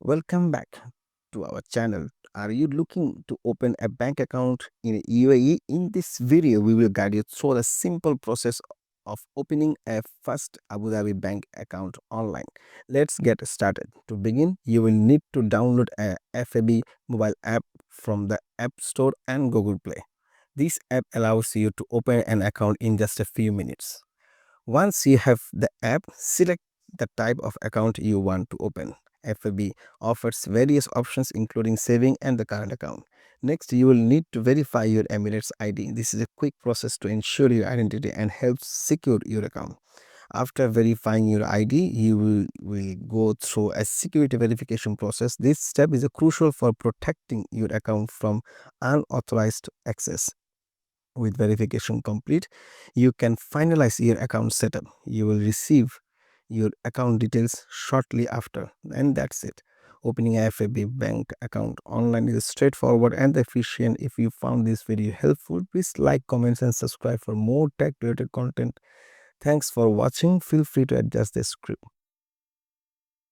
Welcome back to our channel. Are you looking to open a bank account in UAE? In this video, we will guide you through the simple process of opening a first Abu Dhabi bank account online. Let's get started. To begin, you will need to download a FAB mobile app from the App Store and Google Play. This app allows you to open an account in just a few minutes. Once you have the app, select the type of account you want to open. FAB offers various options including saving and the current account. Next, you will need to verify your Emirates ID. This is a quick process to ensure your identity and helps secure your account. After verifying your ID, you will go through a security verification process. This step is crucial for protecting your account from unauthorized access. With verification complete, you can finalize your account setup. You will receive your account details shortly after, and that's it. Opening a FAB bank account online is straightforward and efficient. If you found this video helpful, please like, comments, and subscribe for more tech related content. Thanks for watching. Feel free to adjust the script.